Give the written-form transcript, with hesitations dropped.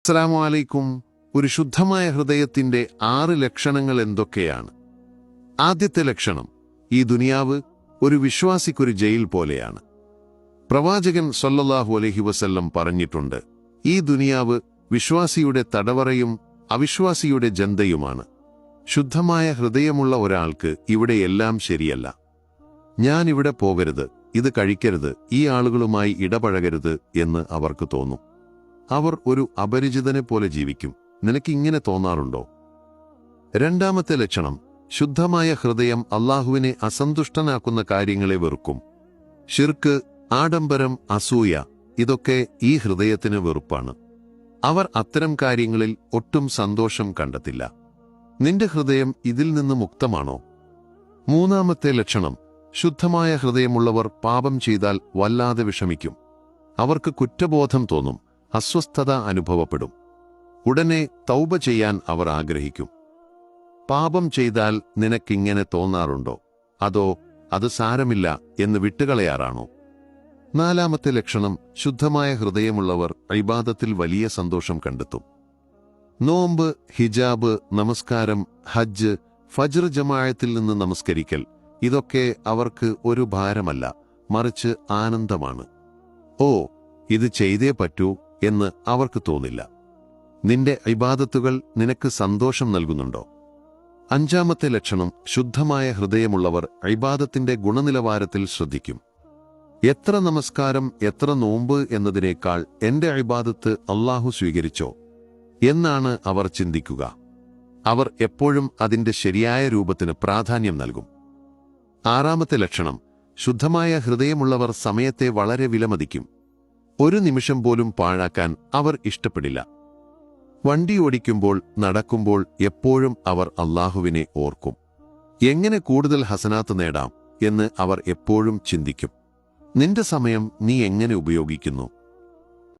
അസ്സലാമു അലൈക്കും. ഒരു ശുദ്ധമായ ഹൃദയത്തിന്റെ 6 ലക്ഷണങ്ങൾ എന്തൊക്കെയാണ്? ആദ്യത്തെ ലക്ഷണം, ഈ ദുനിയാവ് ഒരു വിശ്വാസിക്കൊരു ജയിൽ പോലെയാണ്. പ്രവാചകൻ സല്ലല്ലാഹു അലൈഹി വസല്ലം പറഞ്ഞിട്ടുണ്ട്, ഈ ദുനിയാവ് വിശ്വാസിയുടെ തടവറയും അവിശ്വാസിയുടെ ജന്തയുമാണ്. ശുദ്ധമായ ഹൃദയമുള്ള ഒരാൾക്ക് ഇവിടെ എല്ലാം ശരിയല്ല. ഞാൻ ഇവിടെ പോകരുത്, ഇത് കഴിക്കരുത്, ഈ ആളുകളുമായി ഇടപഴകരുത് എന്ന് അവർക്ക് തോന്നും. അവർ ഒരു അപരിചിതനെ പോലെ ജീവിക്കും. നിനക്കിങ്ങനെ തോന്നാറുണ്ടോ? രണ്ടാമത്തെ ലക്ഷണം, ശുദ്ധമായ ഹൃദയം അല്ലാഹുവിനെ അസന്തുഷ്ടനാക്കുന്ന കാര്യങ്ങളെ വെറുക്കും. ശിർക്ക്, ആഡംബരം, അസൂയ, ഇതൊക്കെ ഈ ഹൃദയത്തിന് വെറുപ്പാണ്. അവർ അത്തരം കാര്യങ്ങളിൽ ഒട്ടും സന്തോഷം കണ്ടെത്തില്ല. നിന്റെ ഹൃദയം ഇതിൽ നിന്ന് മുക്തമാണോ? മൂന്നാമത്തെ ലക്ഷണം, ശുദ്ധമായ ഹൃദയമുള്ളവർ പാപം ചെയ്താൽ വല്ലാതെ വിഷമിക്കും. അവർക്ക് കുറ്റബോധം തോന്നും, അസ്വസ്ഥത അനുഭവപ്പെടും. ഉടനെ തൗബ ചെയ്യാൻ അവർ ആഗ്രഹിക്കും. പാപം ചെയ്താൽ നിനക്കിങ്ങനെ തോന്നാറുണ്ടോ? അതോ അത് സാരമില്ല എന്ന് വിട്ടുകളയാറാണോ? നാലാമത്തെ ലക്ഷണം, ശുദ്ധമായ ഹൃദയമുള്ളവർ ഇബാദത്തിൽ വലിയ സന്തോഷം കണ്ടെത്തും. നോമ്പ്, ഹിജാബ്, നമസ്കാരം, ഹജ്ജ്, ഫജ്ർ ജമാഅത്തിൽ നിന്ന് നമസ്കരിക്കൽ, ഇതൊക്കെ അവർക്ക് ഒരു ഭാരമല്ല, മറിച്ച് ആനന്ദമാണ്. ഓ, ഇത് ചെയ്തേ പറ്റൂ എന്ന് അവർക്ക് തോന്നില്ല. നിന്റെ ഇബാദത്തുകൾ നിനക്ക് സന്തോഷം നൽകുന്നുണ്ടോ? അഞ്ചാമത്തെ ലക്ഷണം, ശുദ്ധമായ ഹൃദയമുള്ളവർ ഇബാദത്തിന്റെ ഗുണനിലവാരത്തിൽ ശ്രദ്ധിക്കും. എത്ര നമസ്കാരം, എത്ര നോമ്പ് എന്നതിനേക്കാൾ എന്റെ ഇബാദത്ത് അല്ലാഹു സ്വീകരിച്ചോ എന്നാണ് അവർ ചിന്തിക്കുക. അവർ എപ്പോഴും അതിന്റെ ശരിയായ രൂപത്തിന് പ്രാധാന്യം നൽകും. ആറാമത്തെ ലക്ഷണം, ശുദ്ധമായ ഹൃദയമുള്ളവർ സമയത്തെ വളരെ വിലമതിക്കും. ഒരു നിമിഷം പോലും പാഴാക്കാൻ അവർ ഇഷ്ടപ്പെടില്ല. വണ്ടി ഓടിക്കുമ്പോൾ, നടക്കുമ്പോൾ എപ്പോഴും അവർ അല്ലാഹുവിനെ ഓർക്കും. എങ്ങനെ കൂടുതൽ ഹസനാത്ത് നേടാം എന്ന് അവർ എപ്പോഴും ചിന്തിക്കും. നിന്റെ സമയം നീ എങ്ങനെ ഉപയോഗിക്കുന്നു?